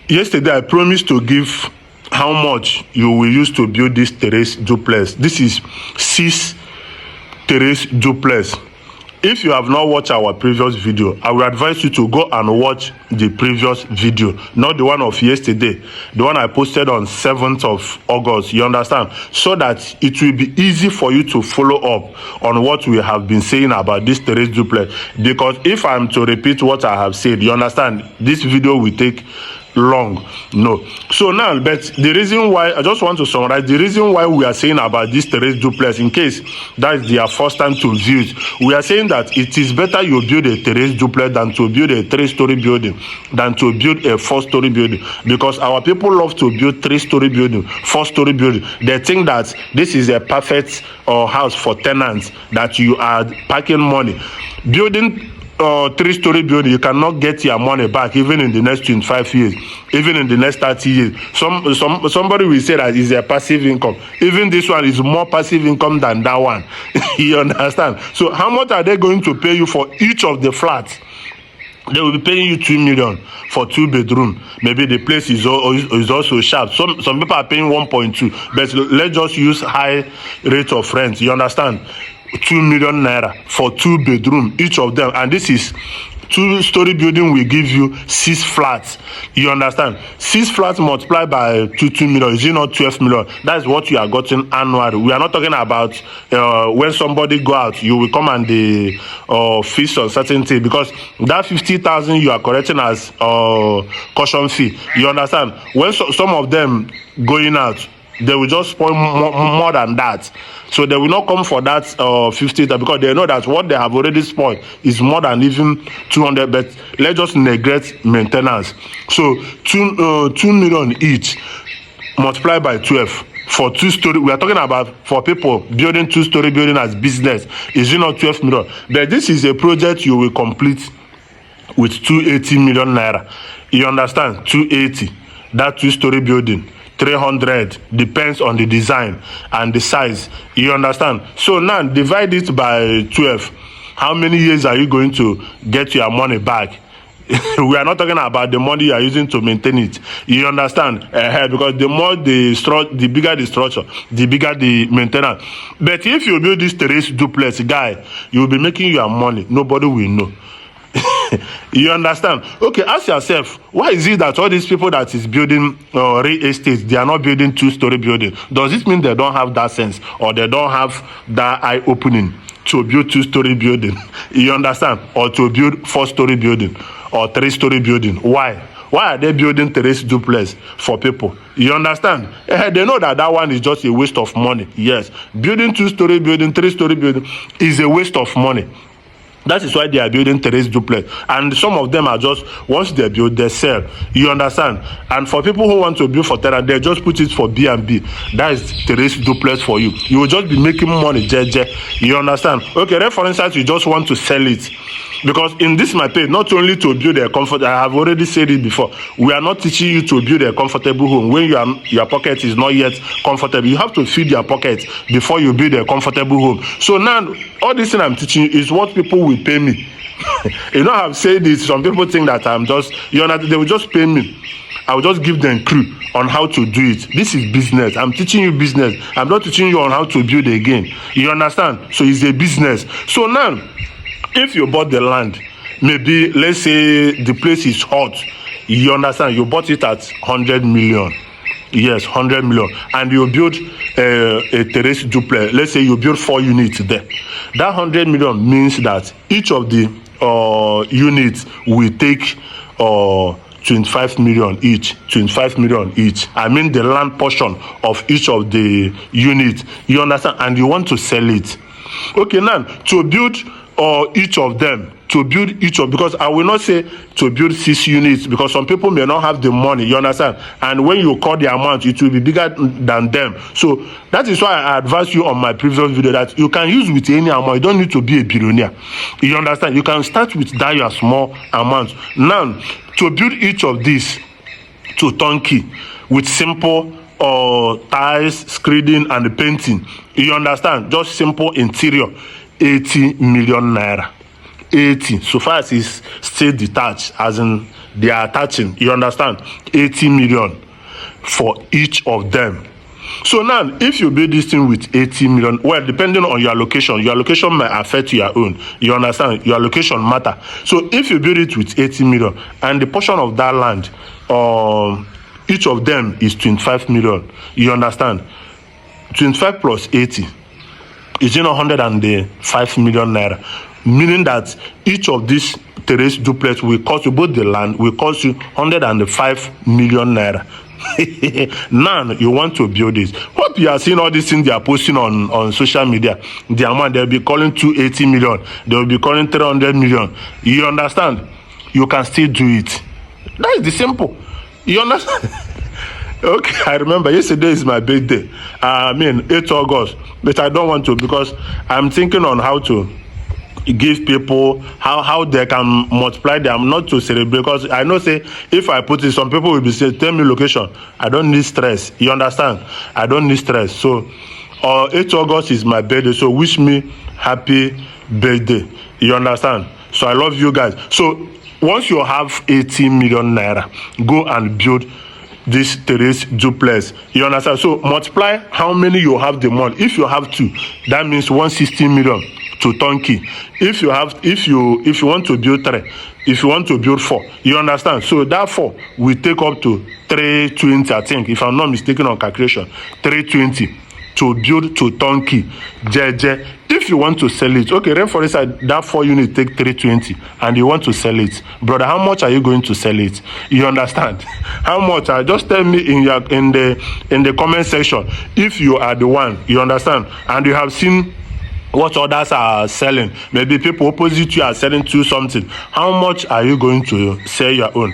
yesterday I promised to give how much you will use to build this terrace duplex. This is 6 terrace duplex. If you have not watched our previous video, I will advise you to go and watch the previous video, not the one of yesterday, the one I posted on 7th of August, you understand? So that it will be easy for you to follow up on what we have been saying about this terrace duplex. Because if I'm to repeat what I have said, you understand, this video will take long. No. So now, but the reason why, I just want to summarize the reason why we are saying about this terrace duplex, in case that is their first time to view it. We are saying that it is better you build a terrace duplex than to build a 3-story building, than to build a 4-story building, because our people love to build 3-story building, 4-story building. They think that this is a perfect house for tenants, that you are packing money. Building 3-story building, you cannot get your money back even in the next 25 years, even in the next 30 years. Somebody will say that is a passive income. Even this one is more passive income than that one. You understand? So how much are they going to pay you for each of the flats? They will be paying you 2 million for 2 bedroom. Maybe the place is also sharp. Some people are paying 1.2, but let's just use high rate of rent. You understand? 2 million naira for 2 bedroom each of them, and this is 2-story building will give you 6 flats. You understand? 6 flats multiplied by 2 million, is it not 12 million? That's what you are getting annually. We are not talking about when somebody go out, you will come and they feast on certain things, because that 50,000 you are collecting as caution fee. You understand? When some of them going out, they will just spoil more than that. So they will not come for that 50, because they know that what they have already spoiled is more than even 200. But let's just neglect maintenance. So 2 million each multiplied by 12 for 2-story. We are talking about for people building 2-story building as business. Is it not 12 million? But this is a project you will complete with 280 million naira. You understand? 280. That 2-story building. 300 depends on the design and the size. You understand? So now divide it by 12. How many years are you going to get your money back? We are not talking about the money you are using to maintain it. You understand? Because the more the bigger the structure, the bigger the maintenance. But if you build this terrace duplex, guy, you will be making your money. Nobody will know. You understand? Okay, ask yourself, why is it that all these people that is building real estate, they are not building 2-story building? Does it mean they don't have that sense, or they don't have that eye opening to build 2-story building? You understand? Or to build 4-story building or 3-story building? Why are they building terrace duplex for people? You understand? They know that one is just a waste of money. Yes, building 2-story building, 3-story building is a waste of money. That is why they are building terrace duplex. And some of them are just, once they build, they sell. You understand? And for people who want to build for tenant, they just put it for B&B. That is terrace duplex for you. You will just be making money, JJ. You understand? Okay, for instance, you just want to sell it. Because in this my page, not only to build a comfort, I have already said it before, we are not teaching you to build a comfortable home when your pocket is not yet comfortable. You have to feed your pocket before you build a comfortable home. So now, all this thing I'm teaching you is what people will pay me. You know, I've said this, some people think that I'm just, you know, they will just pay me. I will just give them clue on how to do it. This is business. I'm teaching you business. I'm not teaching you on how to build again. You understand? So it's a business. So now, if you bought the land, maybe let's say the place is hot, you understand, you bought it at 100 million. Yes, 100 million. And you build a terrace duplex. Let's say you build 4 units there. That 100 million means that each of the units will take 25 million each. 25 million each. I mean the land portion of each of the units. You understand? And you want to sell it. Okay, now to build each of them, because I will not say to build 6 units, because some people may not have the money, you understand? And when you call the amount, it will be bigger than them. So that is why I advised you on my previous video that you can use with any amount. You don't need to be a billionaire. You understand? You can start with that your small amount. Now, to build each of these to turnkey with simple tiles, screeding, and painting, you understand? Just simple interior. 80 million naira. 80, so far as it's still detached, as in they are attaching, you understand, 80 million for each of them. So now, if you build this thing with 80 million, well, depending on your location might affect your own. You understand? Your location matter. So if you build it with 80 million and the portion of that land, each of them is 25 million. You understand? 25 plus 80 is 105 million naira. Meaning that each of these terrace duplex will cost you, both the land will cost you 105 million naira. Now you want to build this. What you are seeing, all these things they are posting on social media, the amount they'll be calling 280 million, they'll be calling 300 million. You understand? You can still do it. That is the simple. You understand? Okay, I remember yesterday is my birthday. 8th August, but I don't want to, because I'm thinking on how to give people how they can multiply them, not to celebrate, because I know, say, if I put it, some people will be saying, tell me location. I don't need stress. You understand? I don't need stress. So 8th August is my birthday, so wish me happy birthday. You understand? So I love you guys. So once you have 80 million naira, go and build this terrace duplex. You understand? So multiply how many you have the month. If you have 2, that means 160 million to turnkey. If you want to build 3, if you want to build 4, you understand? So that 4 will take up to 320, I think, if I'm not mistaken on calculation, 320 to build to turnkey. JJ. If you want to sell it, okay, then for instance, that 4 unit take 320 and you want to sell it, brother, how much are you going to sell it? You understand? How much? Just tell me in the comment section if you are the one. You understand? And you have seen what others are selling. Maybe people opposite you are selling to something. How much are you going to sell your own?